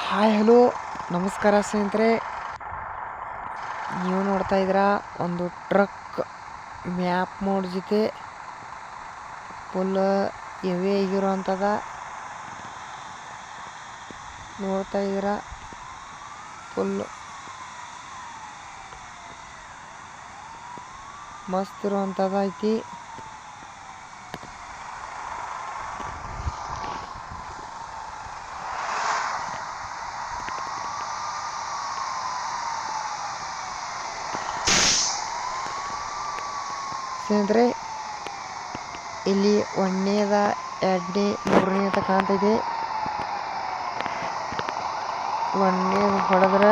Hi hello ನಮಸ್ಕಾರ ಸ್ನೇಹಿತರೆ. ನೀವು ನೋಡ್ತಾ ಇದ್ದೀರಾ ಒಂದು ಟ್ರಕ್ ಮ್ಯಾಪ್ ಮೋಡ್ ಜೊತೆ ಫುಲ್ ಹೆವಿ ಆಗಿರೋಂಥದ್ದು ನೋಡ್ತಾ ಇದ್ದೀರಾ. ಫುಲ್ ಮಸ್ತ್ ಇರುವಂಥದ್ದು ಐತಿ. ಸ್ನೇಹಿತರೆ, ಇಲ್ಲಿ 1ನೇದ 2ನೇ 3ನೇದ ಕಾಣ್ತೈತೆ. 1ನೇದು ಹೊಡೆದ್ರೆ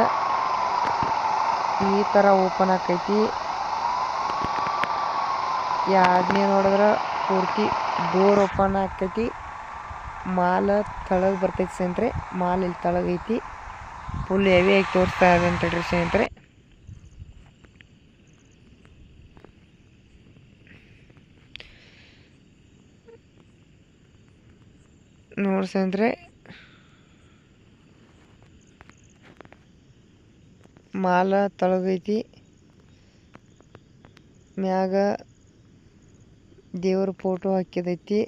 ಈ ಥರ ಓಪನ್ ಆಕೈತಿ. 2ನೇದು ಹೊಡೆದ್ರೆ ಪೂರ್ತಿ ಡೋರ್ ಓಪನ್ ಆಕೈತಿ. ಮಾಲ್ ತಳಗೆ ಬರ್ತೈತಿ ಸ್ನೇಹಿತರೆ. ಮಾಲ್ ಇಲ್ಲಿ ತಳಗೈತಿ. ಫುಲ್ ಹೆವಿ ಆಗಿ ತೋರಿಸ್ತಾ ಇದೆ ಅಂತ ಹೇಳ್ರಿ ಸ್ನೇಹಿತರೆ. ನೋಡಿ ಸ್ನೇಹಿತರೆ, ಮಾಲ ತಳಗೈತಿ. ಮ್ಯಾಗ ದೇವ್ರ ಫೋಟೋ ಹಾಕಿದೈತಿ.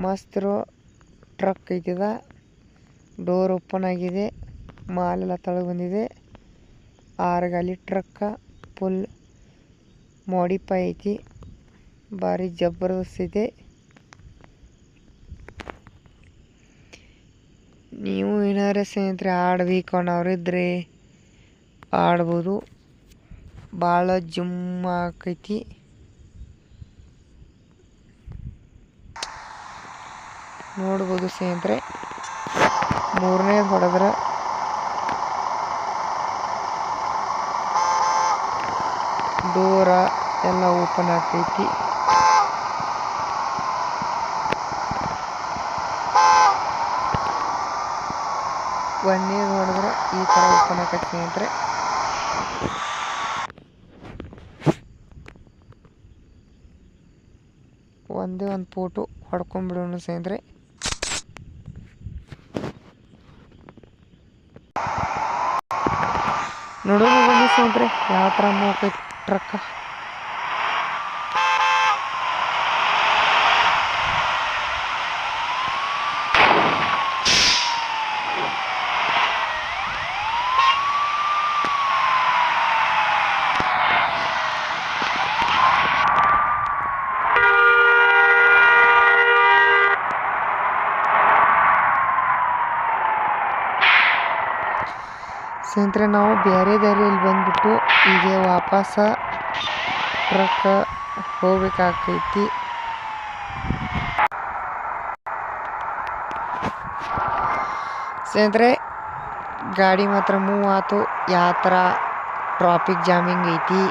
ಮಸ್ತ್ ಇರೋ ಟ್ರಕ್ ಐತಿದ. ಡೋರ್ ಓಪನ್ ಆಗಿದೆ. ಮಾಲೆಲ್ಲ ತಳಗೆ ಬಂದಿದೆ. 6 ಗಾಲಿ ಟ್ರಕ್ಕ ಫುಲ್ ಮಾಡಿಫೈ ಐತಿ. ಭಾರಿ ಜಬರ್ದಸ್ತ್ ಐತೆ. ನೀವು ಏನಾರ ಸ್ನೇಹಿತರೆ ಆಡ್ಬೇಕು ಅನ್ನೋರಿದ್ರೆ ಆಡ್ಬೋದು. ಭಾಳ ಜುಮ್ ಆಕೈತಿ. ನೋಡ್ಬೋದು ಸ್ನೇಹಿತರೆ. 3ನೇದು ಹೊಡೆದ್ರೆ ಡೋರ ಎಲ್ಲ ಓಪನ್ ಆಗ್ತೈತಿ. ಒಂದನೇದು ಹೊಡೆದ್ರೆ ಈ ಥರ ಓಪನ್ ಆಕೈತಿ ಸ್ನೇಹಿತರೆ. ಒಂದೇ ಒಂದು ಫೋಟೋ ಹೊಡ್ಕೊಂಡ್ಬಿಡೋಣ ಸ್ನೇಹಿತರೆ. ನೋಡೋಣ ಬನ್ನಿ ಸ್ನೇಹಿತರೆ ಯಾವ ಥರ ಹೋಗ್ತೈತಿ ಟ್ರಕ್ಕ. ಸ್ನೇಹಿತರೆ, ನಾವು ಬೇರೆ ದಾರಿಯಲ್ಲಿ ಬಂದ್ಬಿಟ್ಟು ಈಗ ವಾಪಸ್ ಟ್ರಕ್ ಹೋಗ್ಬೇಕಾಗೈತಿ. ಸ್ನೇಹಿತರೆ, ಗಾಡಿ ಮಾತ್ರ ಮೂವ್ ಆಯ್ತು. ಯಾವ ಥರ ಟ್ರಾಫಿಕ್ ಜಾಮಿಂಗ್ ಐತಿ.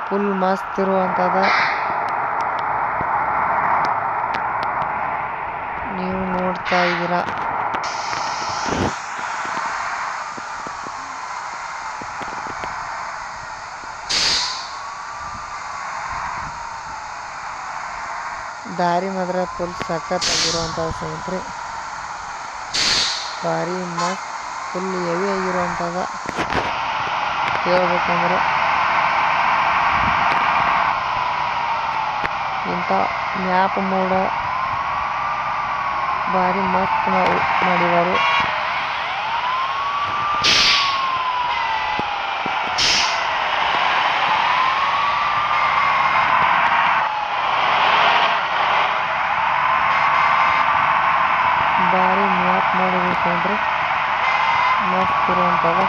ಫುಲ್ ಮಸ್ತ್ ಇರುವಂಥದ್ದು ನೀವು ನೋಡ್ತಾ ಇದ್ದೀರಾ. ದಾರಿ ಮಾತ್ರ ಫುಲ್ ಸಖತ್ ಆಗಿರುವಂಥದ್ದು ಸ್ನೇಹಿತರೆ. ಭಾರಿ ಮಸ್ತ್ ಫುಲ್ ಹೆವಿ ಆಗಿರುವಂಥದ್ದು ಹೇಳ್ಬೇಕಂದ್ರೆ. ಇಂಥ ಮ್ಯಾಪ್ ಮೋಡ ಭಾರಿ ಮಸ್ತ್ ಮಾಡಿದ್ದಾರೆ. ಭಾರಿ ಮ್ಯಾಪ್ ಮಾಡಿದ್ರು ಸ್ನೇಹಿತರೆ. ಮಸ್ತ್ ಇರುವಂಥದ್ದು.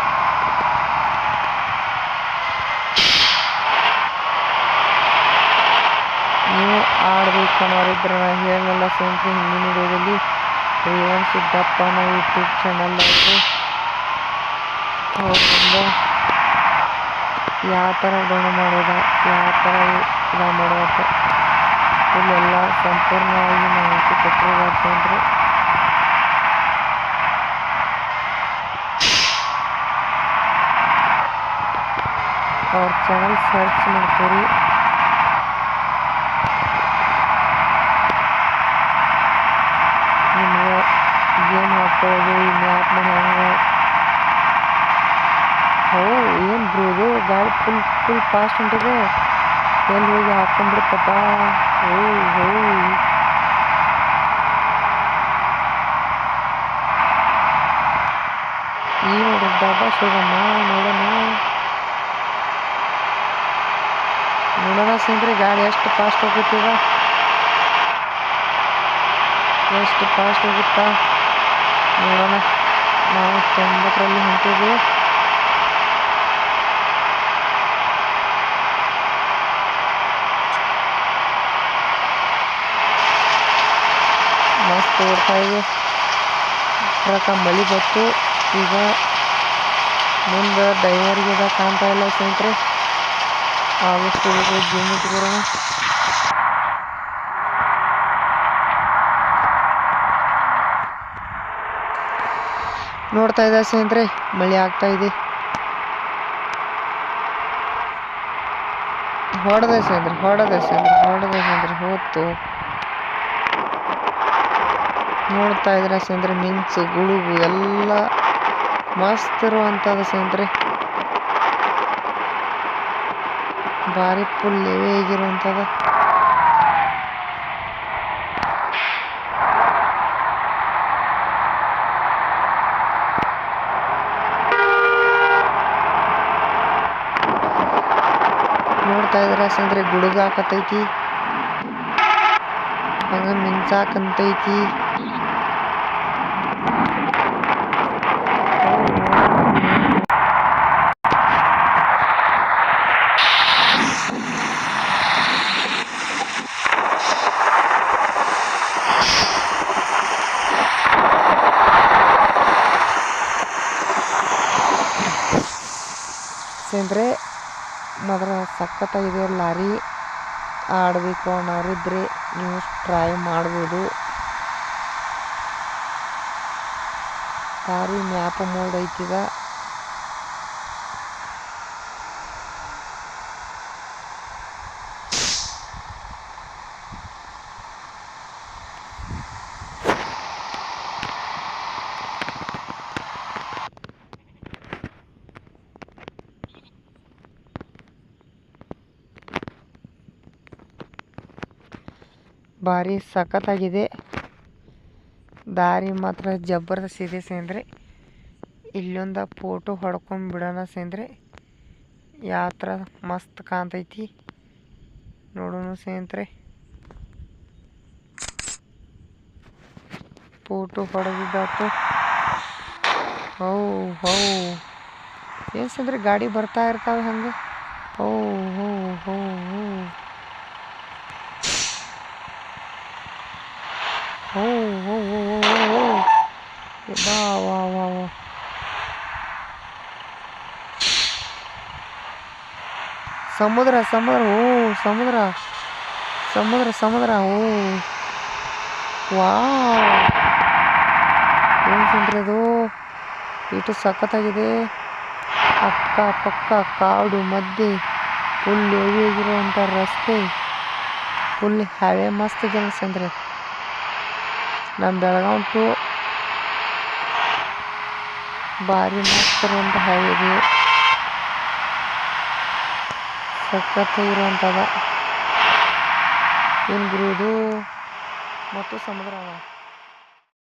ನೀವು ಆಡ್ಬೇಕು ಅನ್ನೋರಿದ್ರೆ ನಾನು ಹೇಳಲ್ಲ ಸ್ನೇಹಿತರೆ. ಹಿಂದಿನ ವಿಡಿಯೋದಲ್ಲಿ ರೇವಣ್ ಸಿದ್ದಪ್ಪ ಅನ್ನೋ ಯೂಟ್ಯೂಬ್ ಚಾನಲ್ ಐತೆ. ಅವ್ರಿಂದ ಯಾವ ಥರ ಡೌನ್ ಮಾಡೋದ, ಯಾವ ಥರ ಇದು ಮಾಡೋದು ಇಲ್ಲೆಲ್ಲ ಸಂಪೂರ್ಣವಾಗಿ ಮಾಹಿತಿ ಕೊಟ್ಟಿದ್ದಾರೆ ಸ್ನೇಹಿತರೆ. ಅವ್ರ ಚಾನಲ್ ಸರ್ಚ್ ಮಾಡ್ತೀರಿ. ಹಾಕೊಳ್ಳೋದು ಈ ಮ್ಯಾಪ್ ಮಾಡಿ ಹಂಗೆ. ಓ ಏನು ಬ್ರೋದು ಗಾಡಿ ಫುಲ್ ಫಾಸ್ಟ್ ಹೊಂಟಿದೆ. ಎಲ್ಲಿ ಹೋಗಿ ಹಾಕೊಂಡ್ಬಿಡ್ತಪ್ಪ. ಓ ಓ ಈ ನೋಡ್ರಿ ಡಬ್ಬ ಶೋಗಮ್ಮ. ನೋಡೋಣ ಸ್ನೇಹಿತರೆ ಗಾಡಿ ಎಷ್ಟು ಫಾಸ್ಟ್ ಹೋಗುತ್ತೀಗ, ಎಷ್ಟು ಫಾಸ್ಟ್ ಹೋಗುತ್ತಾ ನೋಡೋಣ. ನಾವು 90ರಲ್ಲಿ ಹೊಂಟಿದ್ವಿ. ಮಸ್ತ್ ಓಡ್ತಾ ಇದೆ ಟ್ರಕ್ಕ. ಮಳೆ ಬತ್ತು ಈಗ. ಮುಂದೆ ಡ್ರೈವರ್ಗೆ ಕಾಣ್ತಾ ಇಲ್ಲ ಸ್ನೇಹಿತರೆ. ಆದಷ್ಟು ಜೂಮ್ ಇಟ್ಕೊರೋಣ. ನೋಡ್ತಾ ಇದ್ದ ಸ್ನೇಹಿತರೆ ಮಳೆ ಆಗ್ತಾ ಇದೆ. ಹೊಡೆದೆ ಸ್ನೇಹಿತರೆ ಹೋತು. ನೋಡ್ತಾ ಇದ್ರೆ ಸ್ನೇಹಿತರೆ ಮಿಂಚು ಗುಡುಗು ಎಲ್ಲ ಮಸ್ತ್ ಇರುವಂಥದ್ದು ಸ್ನೇಹಿತರೆ. ಭಾರಿ ಫುಲ್ ಹೆವಿ ಆಗಿರುವಂಥದ್ದು. ನೋಡ್ತಾ ಇದ್ರೆ ಸ್ನೇಹಿತರೆ ಗುಡುಗ ಹಾಕತೈತಿ, ಹಂಗ ಮಿಂಚಾಕಂತೈತಿ. ಸ್ನೇಹಿತರೆ ಮಾತ್ರ ಸಖತ್ತಾಗಿದೆ. ಲಾರಿ ಆಡಬೇಕು ಅನ್ನೋರಿದ್ರೆ ನೀವು ಟ್ರೈ ಮಾಡ್ಬೋದು. ಲಾರಿ ಮ್ಯಾಪ್ ಮೋಡ್ ಐತಿಗ. ಭಾರಿ ಸಖತ್ತಾಗಿದೆ. ದಾರಿ ಮಾತ್ರ ಜಬರ್ದಸ್ತ್ ಇದೆ ಸ್ನೇಹಿತರೆ. ಇಲ್ಲೊಂದು ಫೋಟೋ ಹೊಡ್ಕೊಂಡ್ಬಿಡೋಣ ಸ್ನೇಹಿತರೆ. ಯಾವ ಥರ ಮಸ್ತ್ ಕಾಣ್ತೈತಿ ನೋಡೋಣ ಸ್ನೇಹಿತರೆ. ಫೋಟೋ ಹೊಡೆದಿದ್ದಾತು. ಹೌ ಏನು ಸ್ನೇಹಿತರೆ ಗಾಡಿ ಬರ್ತಾ ಇರ್ತಾವೆ ಹಂಗೆ. ಹೋ ಹೋ ಹೋ ಹೋ ಹೋ ಹೋ ಹೋ ಬಾ ವಾ ವಾ ವಾ. ಸಮುದ್ರ ಓ ಸಮುದ್ರ ಓ ವಾ. ಏನು ಸ್ನೇಹಿತರೆ ಅದು ಇಷ್ಟು ಸಖತ್ತಾಗಿದೆ. ಅಕ್ಕ ಪಕ್ಕ ಕಾಡು ಮಧ್ಯೆ ಫುಲ್ ಹೆವಿ ಆಗಿರುವಂಥ ರಸ್ತೆ. ಫುಲ್ ಹೈವೇ ಮಸ್ತ್ ಇದೆ ಸ್ನೇಹಿತರೆ. ನಮ್ಮ ಬೆಳಗಾವಿ ಟು ಭಾರಿ ಮಸ್ತ್ ಇರುವಂಥ ಹೈವೇ ಇದೆ. ಸಖತ್ತಾಗಿರುವಂಥದ್ದು ಏನು ಗುರುದು ಮತ್ತು ಸಮುದ್ರ.